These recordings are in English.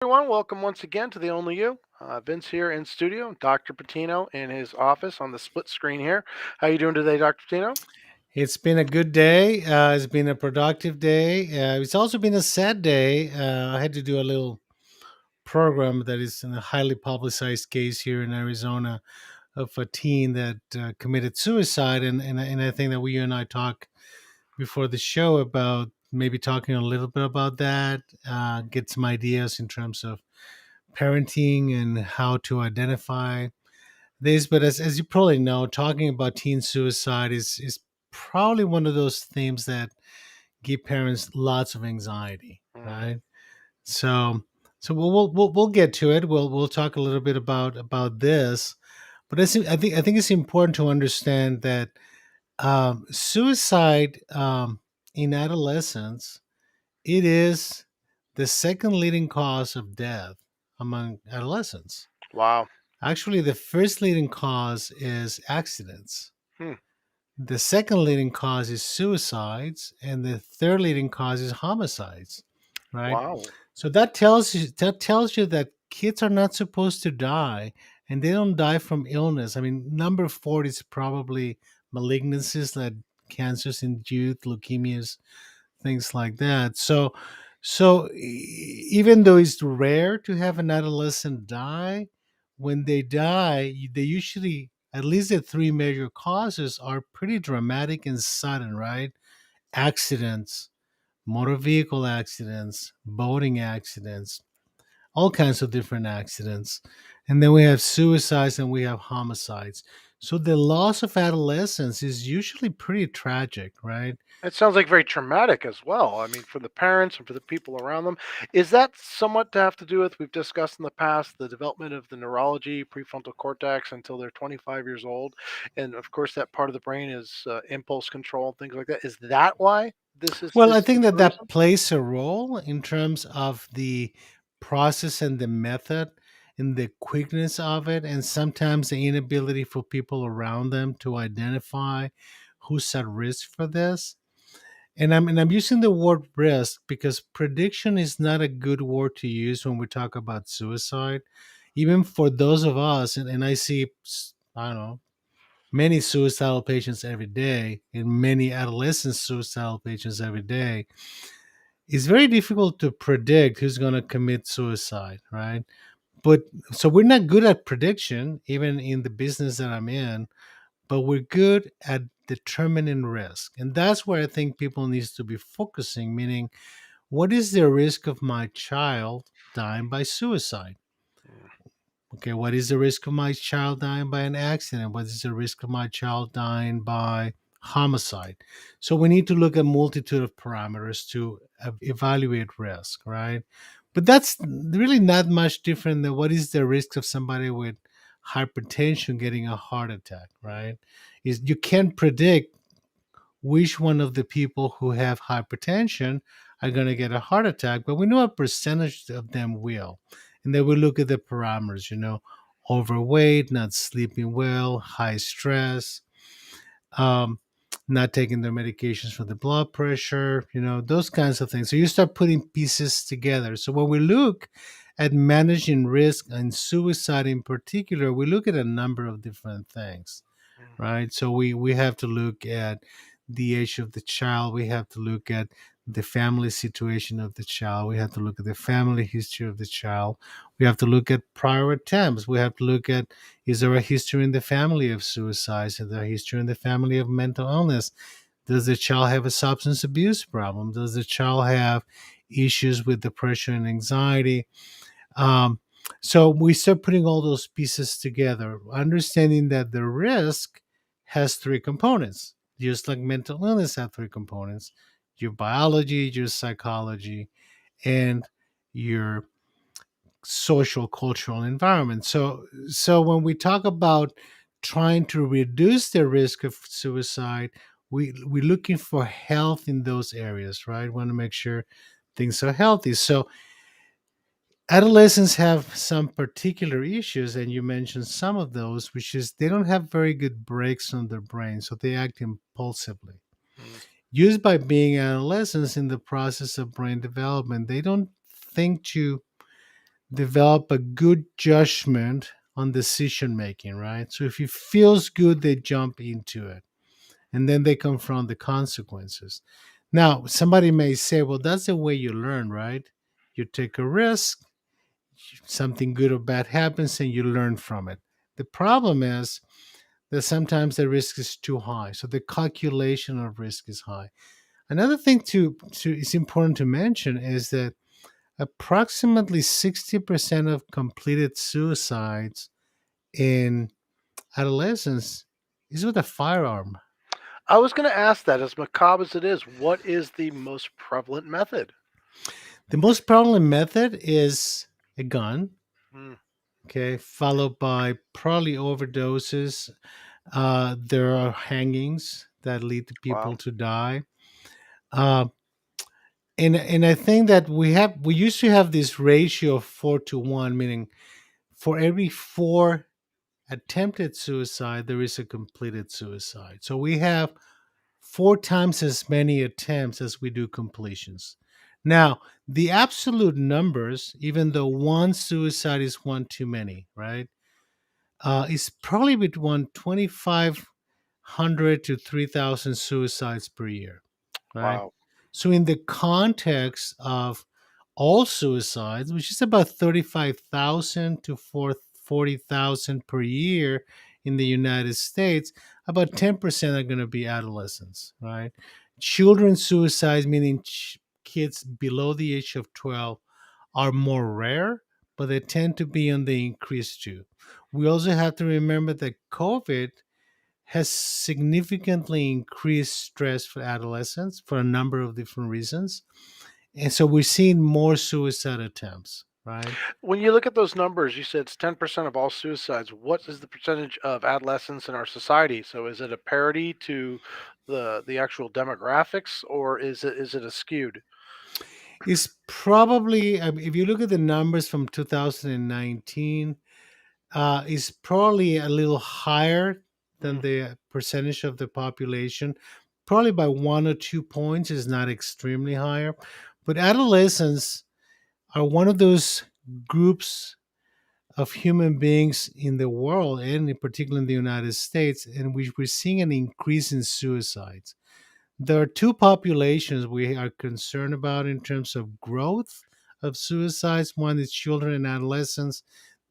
Everyone, welcome once again to the Only You. Vince here in studio, Dr. Patino in his office on the split screen here. How you doing today, Dr. Patino? It's been a good day. It's been a productive day. It's also been a sad day. I had to do a little program that is in a highly publicized case here in Arizona of a teen that committed suicide. And I think that you and I talked before the show about maybe talking a little bit about that, get some ideas in terms of parenting and how to identify this. But as you probably know, talking about teen suicide is probably one of those themes that give parents lots of anxiety, Mm, right? So we'll get to it. We'll talk a little bit about this, but I think it's important to understand that suicide in adolescence, it is the second leading cause of death among adolescents. wow. Actually, the first leading cause is accidents. Hmm, The second leading cause is suicides, and the third leading cause is homicides. Right. wow. So that tells you that kids are not supposed to die, and they don't die from illness. I mean, number four is probably malignancies, like cancers in youth, leukemias, things like that. Even though it's rare to have an adolescent die, when they die, they usually, at least the three major causes, are pretty dramatic and sudden, right? Accidents, motor vehicle accidents, boating accidents, all kinds of different accidents. And then we have suicides and we have homicides. So the loss of adolescence is usually pretty tragic, right? It sounds like very traumatic as well. I mean, for the parents and for the people around them. Is that somewhat to have to do with, we've discussed in the past, the development of the neurology, prefrontal cortex until they're 25 years old? And of course, that part of the brain is impulse control, things like that. Is that why Well, I this think is that the reason? that plays a role in terms of the process and the method and the quickness of it, and sometimes the inability for people around them to identify who's at risk for this. And I'm using the word risk because prediction is not a good word to use when we talk about suicide. Even for those of us, and I see, I don't know, many suicidal patients every day, and many adolescent suicidal patients every day, it's very difficult to predict who's going to commit suicide, right? But so we're not good at prediction, even in the business that I'm in, but we're good at determining risk. And that's where I think people needs to be focusing, meaning what is the risk of my child dying by suicide? Mm, Okay, what is the risk of my child dying by an accident? What is the risk of my child dying by homicide? So we need to look at multitude of parameters to evaluate risk, right? But that's really not much different than what is the risk of somebody with hypertension getting a heart attack, right? Is you can't predict which one of the people who have hypertension are going to get a heart attack, but we know a percentage of them will. And then we look at the parameters, overweight, not sleeping well, high stress, um, not taking their medications for the blood pressure, those kinds of things. So you start putting pieces together. So when we look at managing risk and suicide in particular, we look at a number of different things, mm. right? So we have to look at the age of the child. We have to look at the family situation of the child. We have to look at the family history of the child. We have to look at prior attempts. We have to look at, is there a history in the family of suicides? Is there a history in the family of mental illness? Does the child have a substance abuse problem? Does the child have issues with depression and anxiety? Um, so we start putting all those pieces together, understanding that the risk has three components, just like mental illness have three components: your biology, your psychology, and your social cultural environment. So when we talk about trying to reduce the risk of suicide, we're looking for health in those areas, right? We want to make sure things are healthy. So adolescents have some particular issues, and you mentioned some of those, which is they don't have very good brakes on their brain, so they act impulsively. Mm. Used by being adolescents in the process of brain development, they don't think to develop a good judgment on decision making, right? So if it feels good, they jump into it and then they confront the consequences. Now, somebody may say, well, that's the way you learn, right? You take a risk, something good or bad happens, and you learn from it. The problem is that sometimes the risk is too high. So the calculation of risk is high. Another thing to is important to mention is that approximately 60% of completed suicides in adolescence is with a firearm. I was going to ask that, as macabre as it is, what is the most prevalent method? The most prevalent method is a gun, Hmm, okay, followed by probably overdoses. There are hangings that lead to people wow. to die. Uh, and I think that we used to have this ratio of 4 to 1, meaning for every four attempted suicide, there is a completed suicide. So we have four times as many attempts as we do completions. Now, the absolute numbers, even though one suicide is one too many, right? Is probably between 2,500 to 3,000 suicides per year, right? Wow. So, in the context of all suicides, which is about 35,000 to 40,000 per year in the United States, about 10% are going to be adolescents, right? Children's suicides, meaning kids below the age of 12, are more rare, but they tend to be on the increase too. We also have to remember that COVID has significantly increased stress for adolescents for a number of different reasons. And so we're seeing more suicide attempts, right? When you look at those numbers, you said it's 10% of all suicides. What is the percentage of adolescents in our society? So is it a parity to the actual demographics, or is it a skewed? It's probably, if you look at the numbers from 2019, is probably a little higher than Hmm, the percentage of the population. Probably by 1 or 2 points is not extremely higher. But adolescents are one of those groups of human beings in the world, and in particular in the United States, in which we're seeing an increase in suicides. There are two populations we are concerned about in terms of growth of suicides. One is children and adolescents,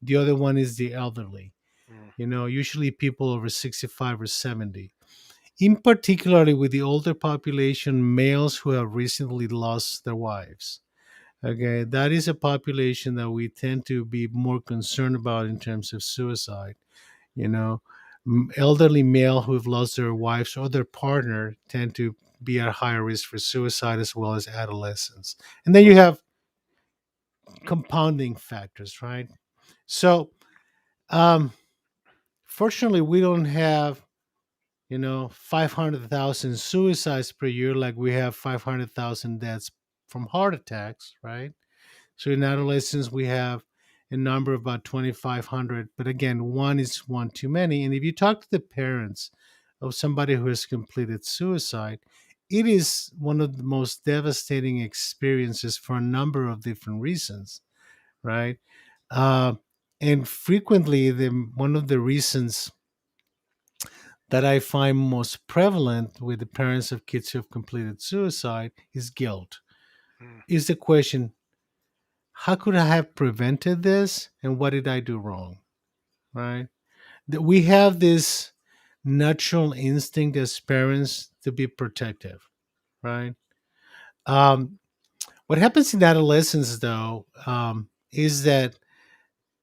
the other one is the elderly. hmm. Usually people over 65 or 70. In particularly with the older population, males who have recently lost their wives. Okay, that is a population that we tend to be more concerned about in terms of suicide. You know, elderly male who have lost their wives or their partner tend to be at higher risk for suicide, as well as adolescents. And then you have compounding factors, right? So, um, fortunately, we don't have 500,000 suicides per year like we have 500,000 deaths from heart attacks, right? So in adolescents, we have a number of about 2,500. But again, one is one too many. And if you talk to the parents of somebody who has completed suicide, it is one of the most devastating experiences for a number of different reasons, right? Uh, and frequently, one of the reasons that I find most prevalent with the parents of kids who have completed suicide is guilt. Hmm. Is the question, how could I have prevented this and what did I do wrong? Right? That we have this natural instinct as parents to be protective, right? Um, what happens in adolescence, though, is that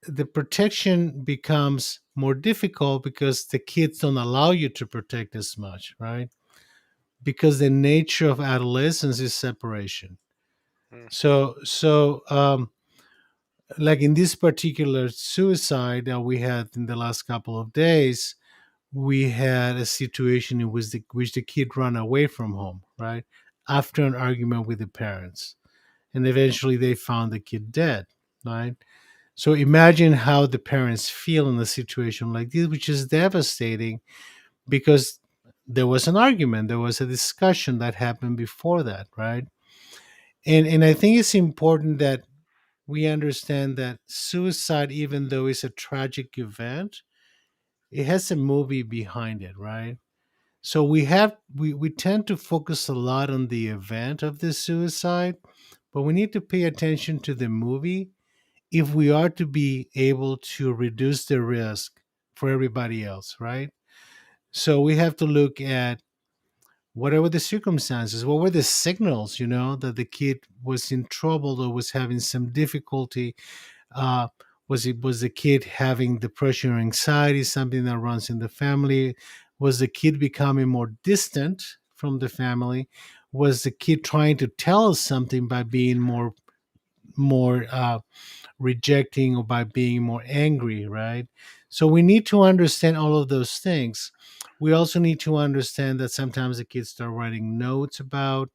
the protection becomes more difficult because the kids don't allow you to protect as much, right? Because the nature of adolescence is separation. Hmm. So, like in this particular suicide that we had in the last couple of days, we had a situation in which the kid ran away from home, right? After an argument with the parents. And eventually they found the kid dead, right? So imagine how the parents feel in a situation like this, which is devastating because there was an argument, there was a discussion that happened before that, right? And I think it's important that we understand that suicide, even though it's a tragic event, it has a movie behind it, right? So we tend to focus a lot on the event of the suicide, but we need to pay attention to the movie if we are to be able to reduce the risk for everybody else, right? So we have to look at what were the circumstances, what were the signals, that the kid was in trouble or was having some difficulty. uh, was the kid having depression or anxiety, something that runs in the family? Was the kid becoming more distant from the family? Was the kid trying to tell us something by being more rejecting, or by being more angry, right? So we need to understand all of those things. We also need to understand that sometimes the kids start writing notes about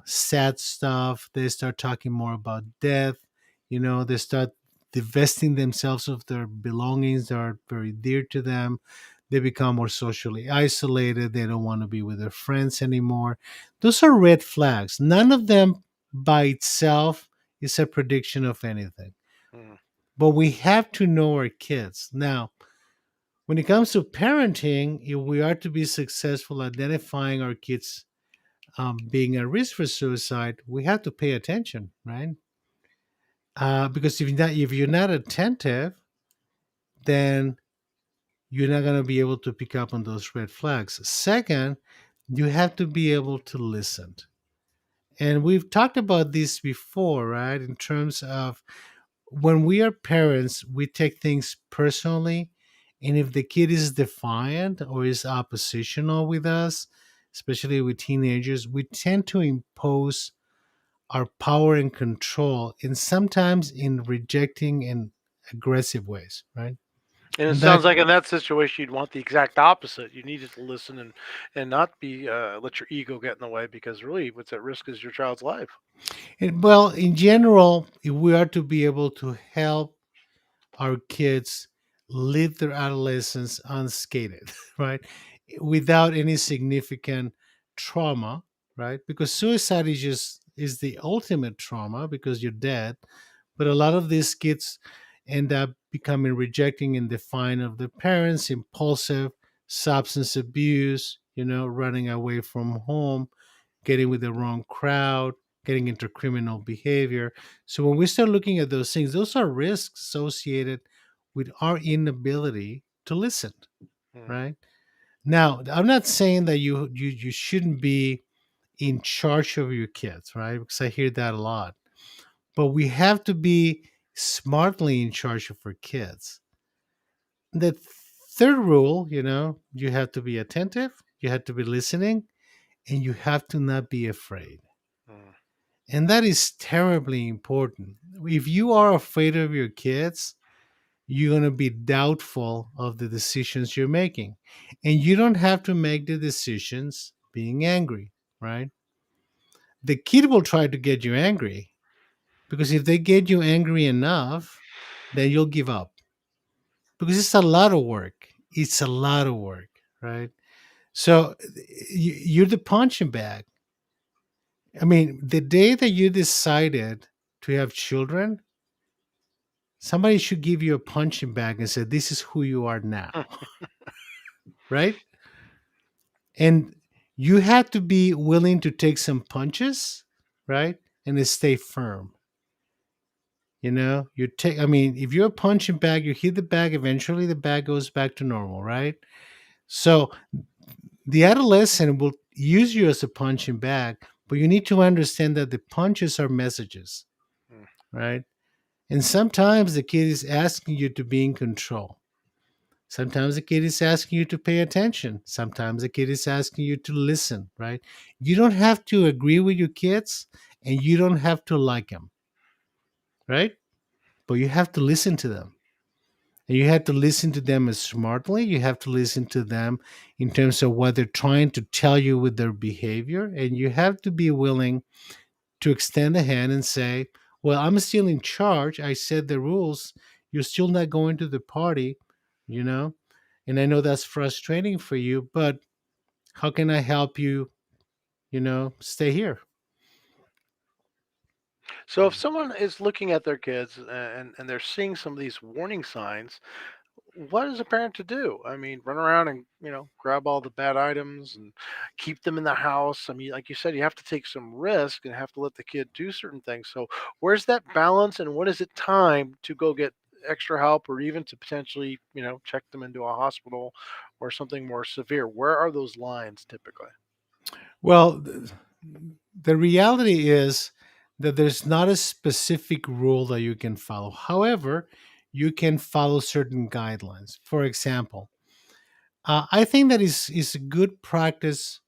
sad stuff. They start talking more about death. They start divesting themselves of their belongings that are very dear to them. They become more socially isolated. They don't want to be with their friends anymore. Those are red flags. None of them by itself is a prediction of anything. Mm. But we have to know our kids. Now, when it comes to parenting, if we are to be successful identifying our kids being at risk for suicide, we have to pay attention, right? Because if you're not attentive, then you're not going to be able to pick up on those red flags. Second, you have to be able to listen. And we've talked about this before, right? In terms of when we are parents, we take things personally. And if the kid is defiant or is oppositional with us, especially with teenagers, we tend to impose our power and control, and sometimes in rejecting and aggressive ways, right? And it And sounds that like in that situation, you'd want the exact opposite. You needed to listen and not be let your ego get in the way, because really, what's at risk is your child's life. well, in general, if we are to be able to help our kids live their adolescence unscathed, right? Without any significant trauma, right? Because suicide is the ultimate trauma because you're dead. But a lot of these kids end up becoming rejecting and defiant of their parents, impulsive, substance abuse, running away from home, getting with the wrong crowd, getting into criminal behavior. So when we start looking at those things, those are risks associated with our inability to listen, Mm. right? Now, I'm not saying that you shouldn't be in charge of your kids, right? Because I hear that a lot. But we have to be smartly in charge of our kids. The third rule, you have to be attentive, you have to be listening, and you have to not be afraid. Mm. And that is terribly important. If you are afraid of your kids, you're going to be doubtful of the decisions you're making. And you don't have to make the decisions being angry, right? The kid will try to get you angry because if they get you angry enough, then you'll give up because it's a lot of work. It's a lot of work, right? So you're the punching bag. I mean, the day that you decided to have children, somebody should give you a punching bag and say, "This is who you are now," right? And you have to be willing to take some punches, right? And to stay firm. You take, I mean, if you're a punching bag, you hit the bag, eventually the bag goes back to normal, right? So the adolescent will use you as a punching bag, but you need to understand that the punches are messages, Mm. right? And sometimes the kid is asking you to be in control. Sometimes the kid is asking you to pay attention. Sometimes the kid is asking you to listen, right? You don't have to agree with your kids and you don't have to like them, right? But you have to listen to them. And you have to listen to them as smartly. You have to listen to them in terms of what they're trying to tell you with their behavior. And you have to be willing to extend a hand and say, well, I'm still in charge. I set the rules. You're still not going to the party, you know? And I know that's frustrating for you, but how can I help you, stay here? So if someone is looking at their kids and they're seeing some of these warning signs, what is a parent to do? I mean, run around and grab all the bad items and keep them in the house. I mean, like you said, you have to take some risk and have to let the kid do certain things. So where's that balance, and when is it time to go get extra help, or even to potentially check them into a hospital or something more severe? Where are those lines typically? Well, the reality is that there's not a specific rule that you can follow. However, you can follow certain guidelines. For example, I think that is a good practice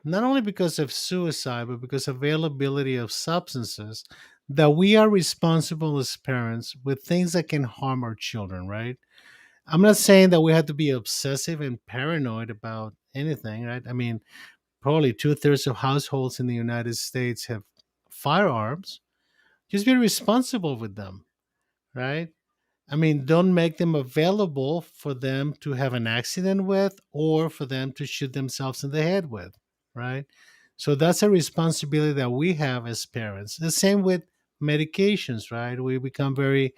not only because of suicide, but because of availability of substances, that we are responsible as parents with things that can harm our children, right? I'm not saying that we have to be obsessive and paranoid about anything, right? I mean, probably two-thirds of households in the United States have firearms. Just be responsible with them, right? I mean, don't make them available for them to have an accident with or for them to shoot themselves in the head with, right? So that's a responsibility that we have as parents. The same with medications, right? We become very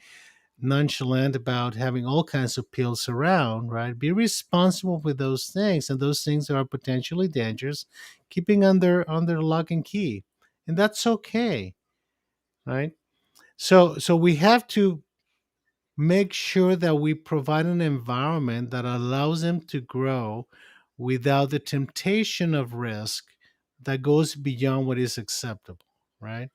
nonchalant about having all kinds of pills around, right? Be responsible with those things, and those things are potentially dangerous, keeping under lock and key. And that's okay, right? So we have to make sure that we provide an environment that allows them to grow without the temptation of risk that goes beyond what is acceptable, right?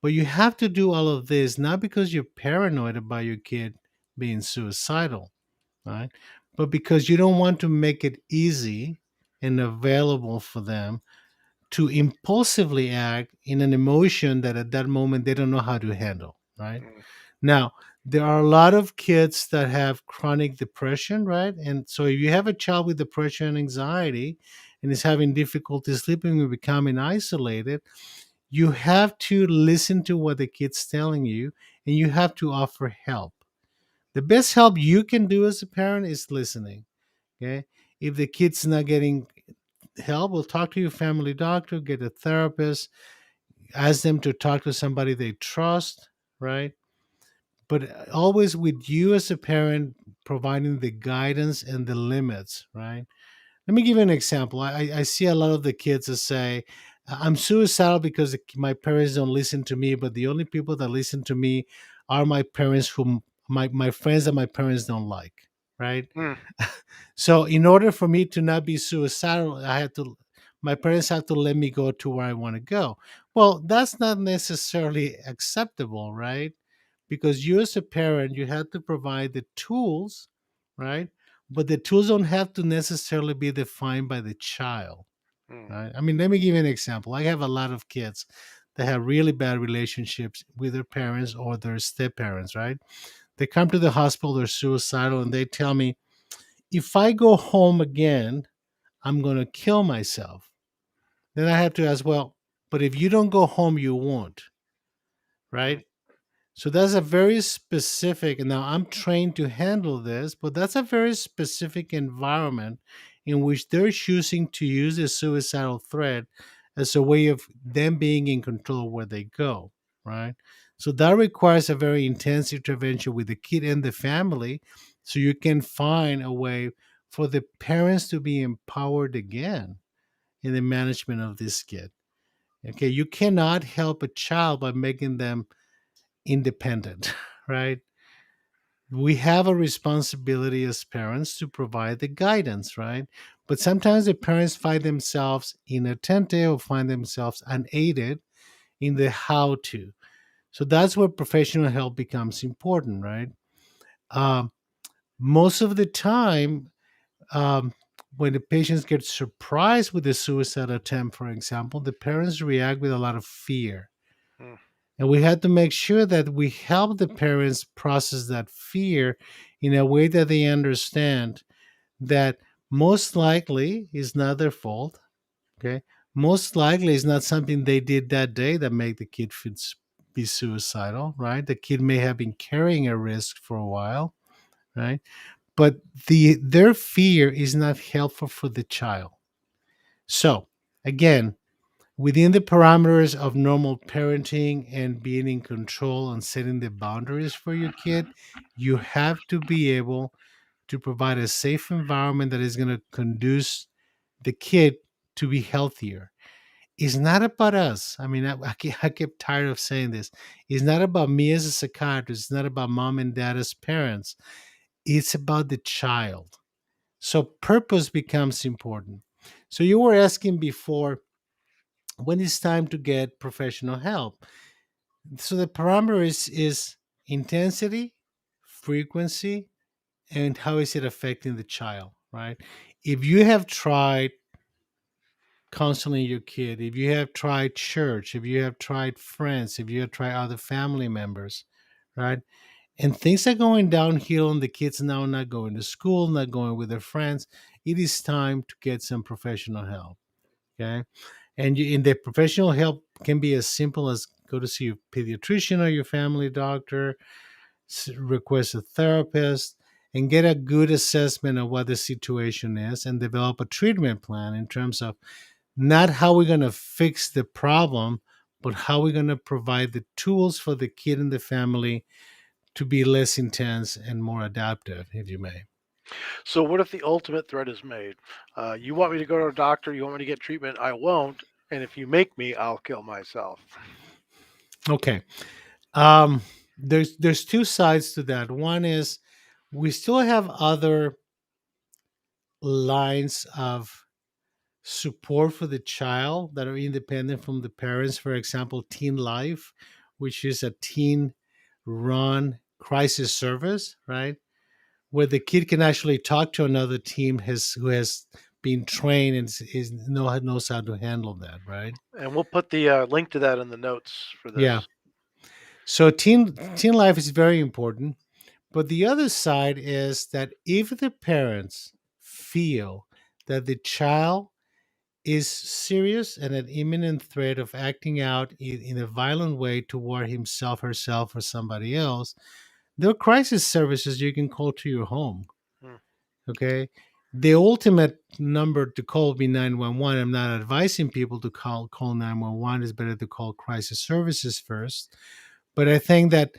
But you have to do all of this not because you're paranoid about your kid being suicidal, right? But because you don't want to make it easy and available for them to impulsively act in an emotion that at that moment they don't know how to handle, right? Mm, Now, there are a lot of kids that have chronic depression, right? And so if you have a child with depression and anxiety and is having difficulty sleeping or becoming isolated, you have to listen to what the kid's telling you and you have to offer help. The best help you can do as a parent is listening. Okay. If the kid's not getting help, we'll talk to your family doctor, get a therapist, ask them to talk to somebody they trust, right? But always with you as a parent providing the guidance and the limits, right? Let me give you an example. I see a lot of the kids that say, I'm suicidal because my parents don't listen to me, but the only people that listen to me are my parents, whom my friends that my parents don't like, right? mm, So in order for me to not be suicidal, my parents have to let me go to where I want to go. Well, that's not necessarily acceptable, right? Because you as a parent, you have to provide the tools, right? But the tools don't have to necessarily be defined by the child, mm, right? I mean, let me give you an example. I have a lot of kids that have really bad relationships with their parents or their step parents, right? They come to the hospital, they're suicidal, and they tell me, if I go home again, I'm going to kill myself. Then I have to ask, well, but if you don't go home, you won't, mm, right? So that's a very specific, and now I'm trained to handle this, but that's a very specific environment in which they're choosing to use the suicidal threat as a way of them being in control of where they go, right? So that requires a very intense intervention with the kid and the family so you can find a way for the parents to be empowered again in the management of this kid. Okay, you cannot help a child by making them independent, right? We have a responsibility as parents to provide the guidance, right? But sometimes the parents find themselves inattentive or find themselves unaided in the how to. So that's where professional help becomes important, right? Um, Most of the time, um, when the patients get surprised with a suicide attempt, for example, the parents react with a lot of fear. mm, And we had to make sure that we help the parents process that fear in a way that they understand that most likely is not their fault. Okay. Most likely is not something they did that day that made the kid be suicidal, right? The kid may have been carrying a risk for a while, right? But their fear is not helpful for the child. So again, within the parameters of normal parenting and being in control and setting the boundaries for your kid, you have to be able to provide a safe environment that is going to conduce the kid to be healthier. It's not about us. I mean, I get tired of saying this. It's not about me as a psychiatrist. It's not about mom and dad as parents. It's about the child. So purpose becomes important. So you were asking before when it's time to get professional help. So the parameter is intensity, frequency, and how is it affecting the child, right? If you have tried counseling your kid, if you have tried church, if you have tried friends, if you have tried other family members, right? And things are going downhill and the kids now not going to school, not going with their friends, it is time to get some professional help. Okay. And in the professional help can be as simple as go to see your pediatrician or your family doctor, request a therapist, and get a good assessment of what the situation is and develop a treatment plan in terms of not how we're going to fix the problem, but how we're going to provide the tools for the kid and the family to be less intense and more adaptive, if you may. So what if the ultimate threat is made? You want me to go to a doctor? You want me to get treatment? I won't. And if you make me, I'll kill myself. Okay. Um, there's two sides to that. One is we still have other lines of support for the child that are independent from the parents. For example, Teen Life, which is a teen run crisis service, right? Where the kid can actually talk to another team who has been trained and knows how to handle that, right? And we'll put the link to that in the notes for Yeah. this. So teen life is very important. But the other side is that if the parents feel that the child is serious and an imminent threat of acting out in a violent way toward himself, herself, or somebody else, there are crisis services you can call to your home. Hmm. Okay. The ultimate number to call would be 911. I'm not advising people to call 911. It's better to call crisis services first. But I think that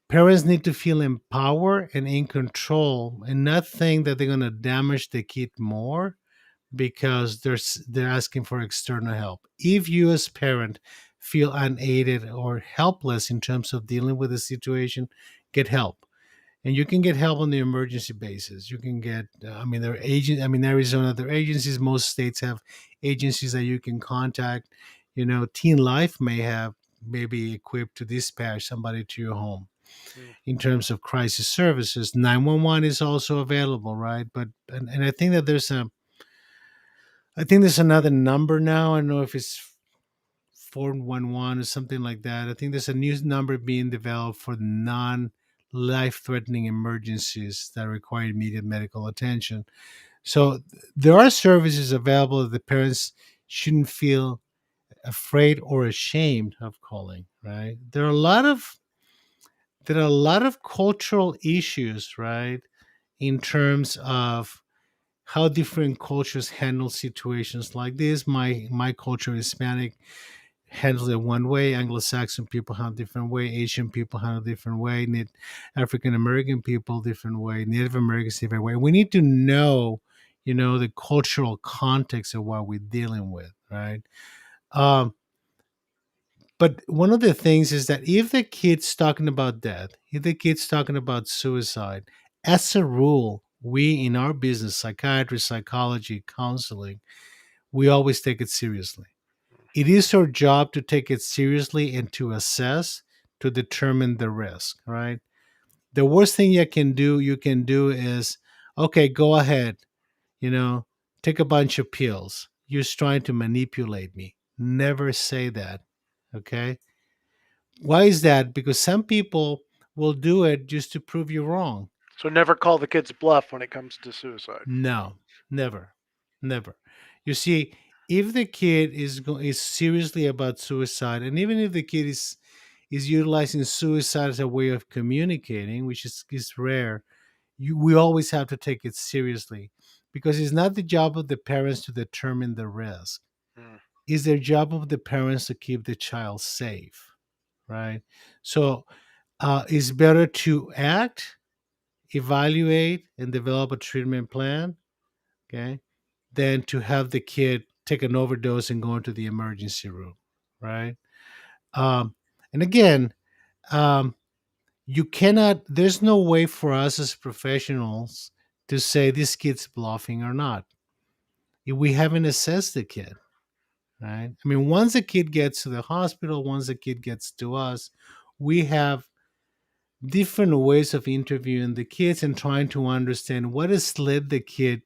parents need to feel empowered and in control and not think that they're going to damage the kid more because they're asking for external help. If you as parent feel unaided or helpless in terms of dealing with the situation, get help. And you can get help on the emergency basis. You can get, I mean, there are agents. I mean, Arizona, there are agencies. Most states have agencies that you can contact. You know, Teen Life may have maybe equipped to dispatch somebody to your home Hmm. in terms of crisis services. 911 is also available, right? But and I think that I think there's another number now. I don't know if it's 411 or something like that. I think there's a new number being developed for non life threatening emergencies that require immediate medical attention. So there are services available that the parents shouldn't feel afraid or ashamed of calling, right? There are a lot of cultural issues, right, in terms of how different cultures handle situations like this. My culture, Hispanic, handles it one way. Anglo-Saxon people handle a different way. Asian people handle a different way. African American people different way. Native Americans different way. We need to know, the cultural context of what we're dealing with, right? Um, but one of the things is that if the kid's talking about death, if the kid's talking about suicide, as a rule, we in our business, psychiatry, psychology, counseling, we always take it seriously. It is our job to take it seriously and to assess, to determine the risk, right? The worst thing you can do is, okay, go ahead, you know, take a bunch of pills. You're trying to manipulate me. Never say that. Okay? Why is that? Because some people will do it just to prove you wrong. So never call the kid's bluff when it comes to suicide. No, never, never. You see, if the kid is seriously about suicide, and even if the kid is utilizing suicide as a way of communicating, which is rare, we always have to take it seriously because it's not the job of the parents to determine the risk. Hmm. It's their job of the parents to keep the child safe, right? So it's better to act, evaluate, and develop a treatment plan, okay, than to have the kid take an overdose and go into the emergency room, right? Um, and again, um, you cannot, there's no way for us as professionals to say this kid's bluffing or not if we haven't assessed the kid, right? I mean, once a kid gets to the hospital, once a kid gets to us, we have different ways of interviewing the kids and trying to understand what has led the kid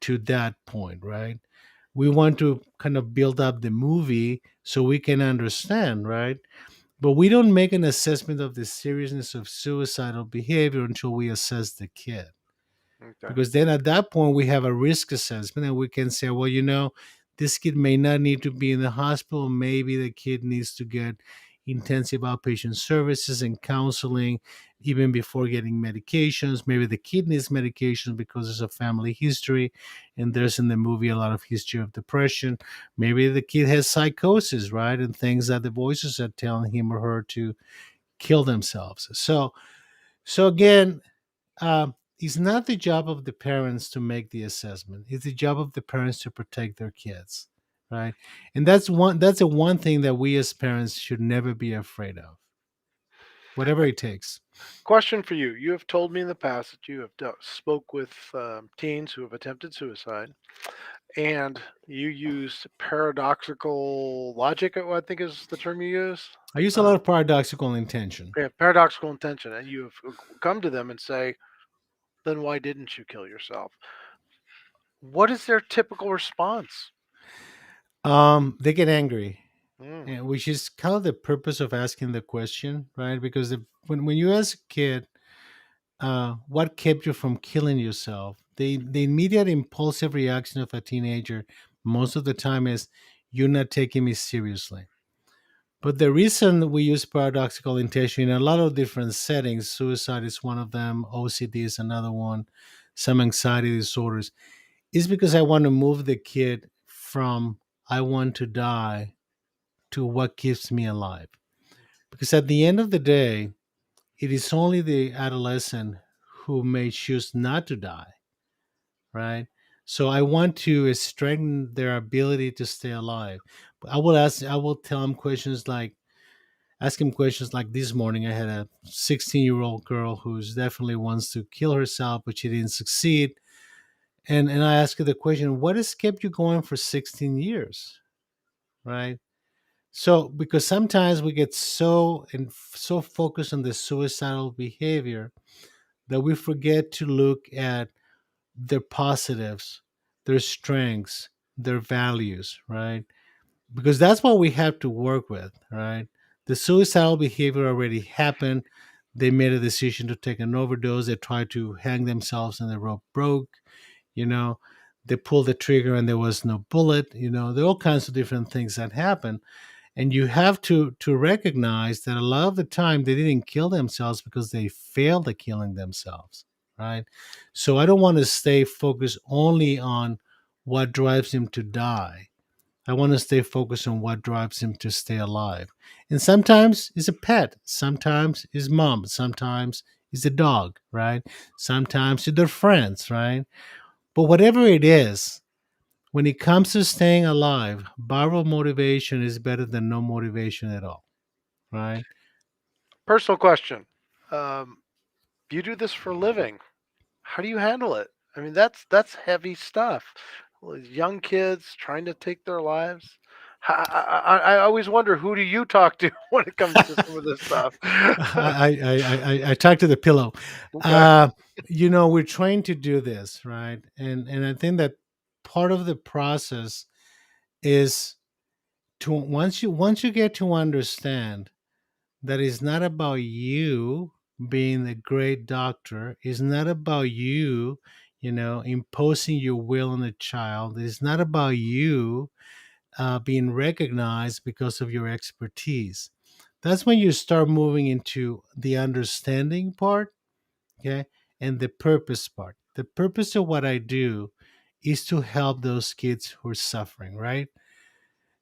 to that point, right? We want to kind of build up the movie so we can understand, right? But we don't make an assessment of the seriousness of suicidal behavior until we assess the kid. Okay. Because then at that point, we have a risk assessment and we can say, well, this kid may not need to be in the hospital. Maybe the kid needs to get intensive outpatient services and counseling even before getting medications. Maybe the kid needs medications because there's a family history and there's in the movie a lot of history of depression. Maybe the kid has psychosis, right? And things that the voices are telling him or her to kill themselves. So again, it's not the job of the parents to make the assessment. It's the job of the parents to protect their kids, right? And that's a one thing that we as parents should never be afraid of, whatever it takes. Question for you. You have told me in the past that you have spoke with teens who have attempted suicide, and you used paradoxical logic, I think is the term you use. I use a lot Uh, of paradoxical intention. yeah, paradoxical intention, and you have come to them and say, then why didn't you kill yourself? What is their typical response? They get angry, Mm, which is kind of the purpose of asking the question, right? Because when you ask a kid, what kept you from killing yourself? The immediate impulsive reaction of a teenager most of the time is, you're not taking me seriously. But the reason we use paradoxical intention in a lot of different settings, suicide is one of them, OCD is another one, some anxiety disorders, is because I want to move the kid from I want to die to what keeps me alive. Because at the end of the day, it is only the adolescent who may choose not to die, right? So I want to strengthen their ability to stay alive. But I will tell them questions like, ask him questions like this morning. I had a 16-year-old girl who's definitely wants to kill herself, but she didn't succeed. And I asked her the question, what has kept you going for 16 years? Right? So because sometimes we get so focused on the suicidal behavior that we forget to look at their positives, their strengths, their values, right? Because that's what we have to work with, right? The suicidal behavior already happened. They made a decision to take an overdose. They tried to hang themselves and the rope broke, you know. They pulled the trigger and there was no bullet, There are all kinds of different things that happen. And you have to recognize that a lot of the time they didn't kill themselves because they failed at killing themselves, right? So I don't want to stay focused only on what drives him to die. I want to stay focused on what drives him to stay alive. And sometimes it's a pet, sometimes it's mom, sometimes it's a dog, right? Sometimes it's their friends, right? But whatever it is, when it comes to staying alive, borrowed motivation is better than no motivation at all, right? personal question. Um, you do this for a living. How do you handle it? I mean, that's heavy stuff. Well, young kids trying to take their lives. I always wonder, who do you talk to when it comes to some of this stuff? I talk to the pillow. Okay. Uh, we're trained to do this, right? And I think that part of the process is to once you get to understand that it's not about you being a great doctor. It's not about you, imposing your will on a child. It's not about you being recognized because of your expertise. That's when you start moving into the understanding part, okay, and the purpose part. The purpose of what I do is to help those kids who are suffering, right?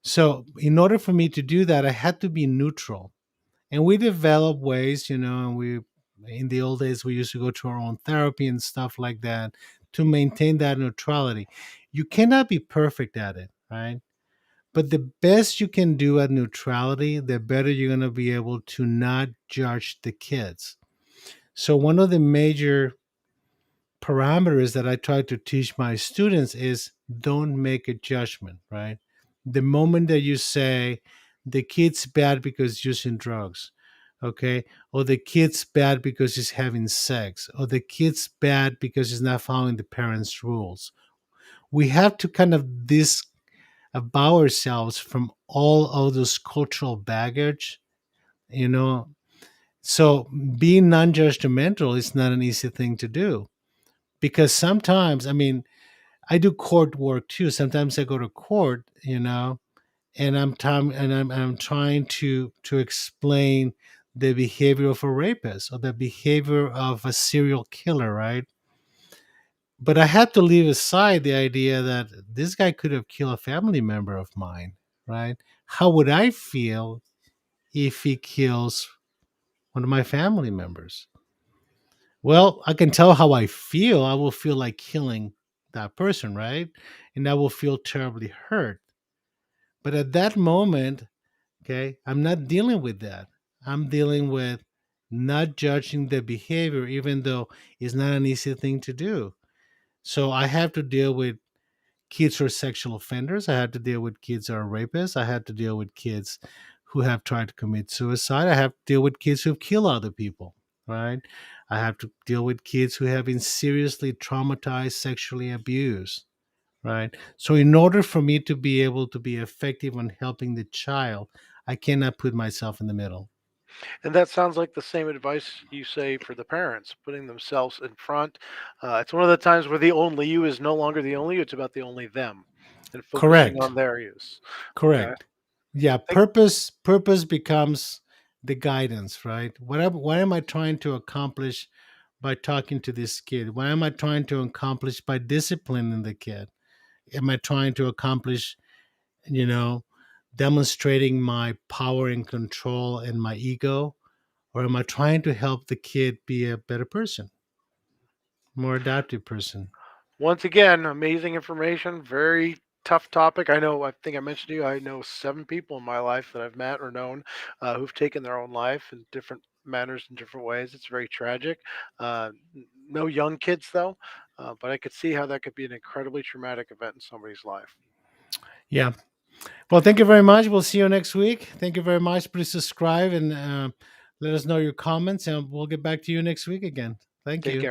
So, in order for me to do that, I had to be neutral. And we developed ways, and in the old days, we used to go to our own therapy and stuff like that to maintain that neutrality. You cannot be perfect at it, right? But the best you can do at neutrality, the better you're going to be able to not judge the kids. So, one of the major parameters that I try to teach my students is don't make a judgment, right? The moment that you say the kid's bad because he's using drugs, okay, or the kid's bad because he's having sex, or the kid's bad because he's not following the parents' rules, we have to kind of disavow ourselves from all of those cultural baggage, you know. So being non-judgmental is not an easy thing to do because sometimes, I mean, I do court work too. Sometimes I go to court, and I'm trying to explain the behavior of a rapist or the behavior of a serial killer, right? But I had to leave aside the idea that this guy could have killed a family member of mine, right? How would I feel if he kills one of my family members? Well, I can tell how I feel. I will feel like killing that person, right? And I will feel terribly hurt. But at that moment, okay, I'm not dealing with that. I'm dealing with not judging the behavior, even though it's not an easy thing to do. So I have to deal with kids who are sexual offenders. I had to deal with kids who are rapists. I had to deal with kids who have tried to commit suicide. I have to deal with kids who've killed other people, right? I have to deal with kids who have been seriously traumatized, sexually abused, right? So, in order for me to be able to be effective on helping the child, I cannot put myself in the middle. And that sounds like the same advice you say for the parents, putting themselves in front. It's one of the times where the only you is no longer the only you, it's about the only them and focusing Correct. on their use. Okay. Correct. Yeah, Think, purpose becomes the guidance, right? What am I trying to accomplish by talking to this kid? What am I trying to accomplish by disciplining the kid? Am I trying to accomplish, you know, demonstrating my power and control and my ego? Or am I trying to help the kid be a better person, more adaptive person? Once again, amazing information, very tough topic. I think I mentioned to you, I know 7 people in my life that I've met or known who've taken their own life in different manners in different ways. It's very tragic. No young kids, though, but I could see how that could be an incredibly traumatic event in somebody's life. Yeah. Well, thank you very much. We'll see you next week. Thank you very much. Please subscribe and let us know your comments, and we'll get back to you next week again. Thank Take you. care.